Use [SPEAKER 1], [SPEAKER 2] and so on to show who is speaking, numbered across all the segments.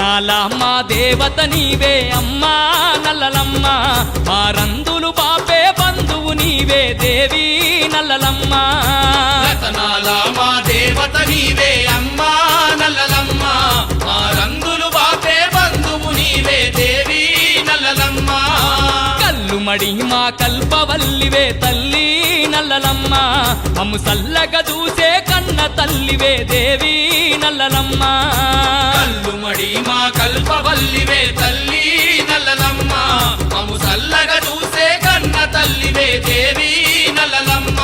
[SPEAKER 1] రతనాల మా దేవత నీవే అమ్మా నల్లలమ్మ మా రందులు బాపే బంధువు నీవే దేవి నల్లలమ్మ
[SPEAKER 2] రతనాల మా దేవత నీవే అమ్మా నల్లలమ్మ మా రంగులు బాపే బంధువు నీవే దేవి నల్లలమ్మ
[SPEAKER 1] కల్లుమడి మా కల్పవల్లివే తల్లి నల్లలమ్మ మమ్ము సల్లగా చూసే కన్న తల్లివే దేవి నల్లలమ్మ
[SPEAKER 2] కల్లుమడి మా కల్పవల్లివే తల్లి నల్లలమ్మ మమ్ము సల్లగా చూసే కన్న తల్లివే దేవి నల్లలమ్మ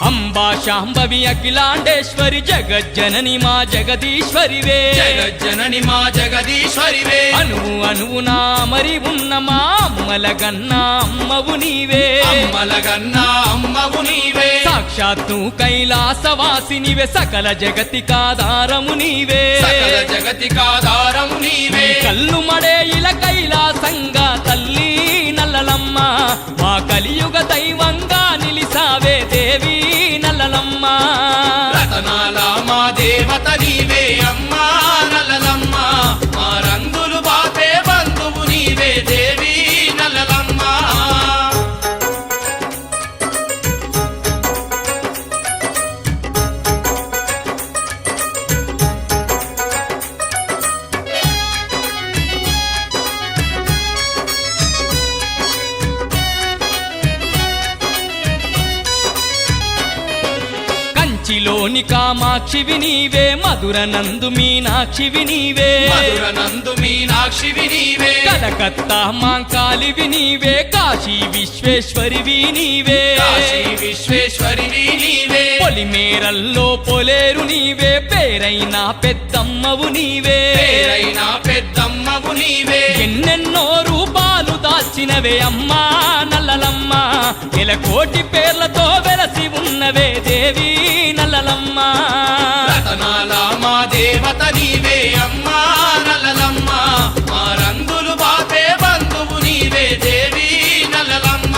[SPEAKER 1] అంబా శాంభవి అఖిలాండేశ్వరి జగజ్జనని మా జగదీశ్వరివే
[SPEAKER 2] జగజ్జనని మా జగదీశ్వరివే
[SPEAKER 1] అనువు అనువునా మరి ఉన్న మా అమ్మలగన్నా అమ్మవు నీవే
[SPEAKER 2] అమ్మలగన్నా అమ్మవు నీవే
[SPEAKER 1] సాక్షాత్తు కైలాసవాసినివే సకల జగతికాధారము నీవే
[SPEAKER 2] సకల జగతికాధారము నీవే
[SPEAKER 1] కల్లు మడే ఇల కైలాసంగా తల్లి నల్లలమ్మ మా కలియుగ దైవంగా నిలిసావే దేవి నల్లలమ్మ
[SPEAKER 2] రతనాల మా దేవత నీవే అమ్మా నల్లలమ్మ మా రంగులు బాపే బంధువు నీవే దేవి నల్లలమ్మ
[SPEAKER 1] కంచిలోని కామాక్షివి నీవే మధుర నందు మీనాక్షివి నీవే
[SPEAKER 2] మధుర నందు మీనాక్షివి నీవే
[SPEAKER 1] కలకత్తా మాంకాలివి నీవే కాశీ విశ్వేశ్వరివి నీవే
[SPEAKER 2] కాశీ విశ్వేశ్వరివి నీవే
[SPEAKER 1] పొలిమేరల్లో పొలేరు నీవే పేరైన పెద్దమ్మవు నీవే
[SPEAKER 2] పేరైన పెద్దమ్మవు నీవే
[SPEAKER 1] ఎన్నెన్నో రూపాలు దాల్చినవే అమ్మా నల్లలమ్మ కోటి పేర్లతో వెలసి ఉన్నవే దేవి నల్లలమ్మ
[SPEAKER 2] రతనాల మా దేవత నీవే అమ్మా నల్లలమ్మ మా రంగులు బాపే బంధువు నీవే దేవి నల్లలమ్మ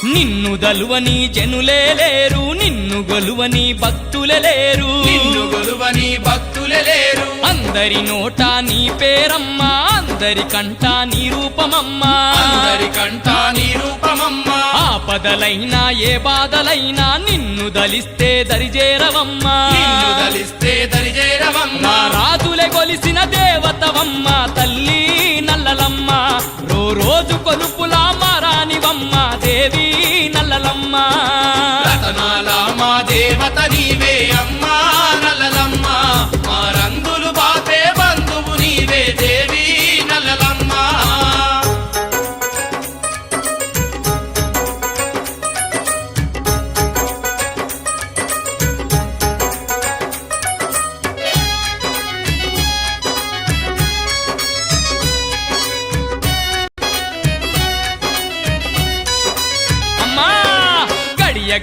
[SPEAKER 1] నిన్ను దలువని జనులే లేరు నిన్ను గొలువని భక్తులే లేరు
[SPEAKER 2] నిన్ను గొలువని భక్తులే లేరు
[SPEAKER 1] అందరి నోట నీ పేరమ్మా అందరి కంట నీ రూపమమ్మా
[SPEAKER 2] అందరి కంట నీ రూపమమ్మా
[SPEAKER 1] ఆపదలైనా ఏ బాధలైనా నిన్ను దలిస్తే దరిజేరవమ్మా
[SPEAKER 2] నిన్ను దలిస్తే దరిజేరవమ్మా
[SPEAKER 1] రాజులే కొలిసిన దేవతవమ్మ తల్లి నల్లలమ్మ రోజు కొలుపులా మారానివమ్మ దేవి నల్లలమ్మ
[SPEAKER 2] రతనాల మా దేవత నీవే అమ్మా నల్లలమ్మ మా రంగులు బాపే బంధువు నీవే దేవి నల్లలమ్మ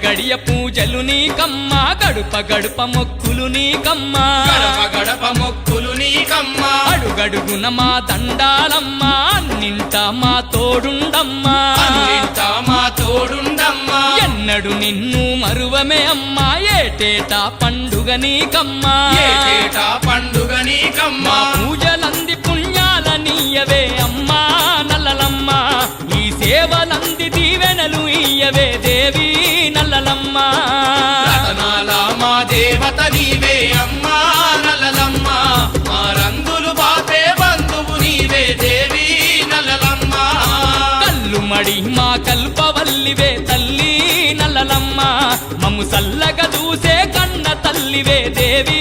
[SPEAKER 1] గడియ పూజలు నీకమ్మా గడుప గడుప మొక్కులు నీకమ్మా
[SPEAKER 2] గడప గడప మొక్కులు నీకమ్మా
[SPEAKER 1] అడుగడుగున మా దండాలమ్మా అన్నింట మా తోడుండమ్మా
[SPEAKER 2] అన్నింట మా తోడుండమ్మా
[SPEAKER 1] ఎన్నడు నిన్ను మరువమే అమ్మా ఏటేటా పండుగ నీకమ్మా
[SPEAKER 2] ఏటేటా పండుగ నీకమ్మా
[SPEAKER 1] పూజలంది పుణ్యాల నీయవే అమ్మా నల్లలమ్మ ఈ సేవలంది దీవెనలు ఇయ్యవే దేవి నల్లలమ్మ
[SPEAKER 2] రతనాల మా దేవత నీవే అమ్మా నల్లలమ్మ మా రంగులు బాపే బంధువు నీవే దేవి నల్లలమ్మ
[SPEAKER 1] కల్లుమడి మా కల్పవల్లివే తల్లి నల్లలమ్మ మమ్ము సల్లగా చూసే కన్న తల్లివే దేవి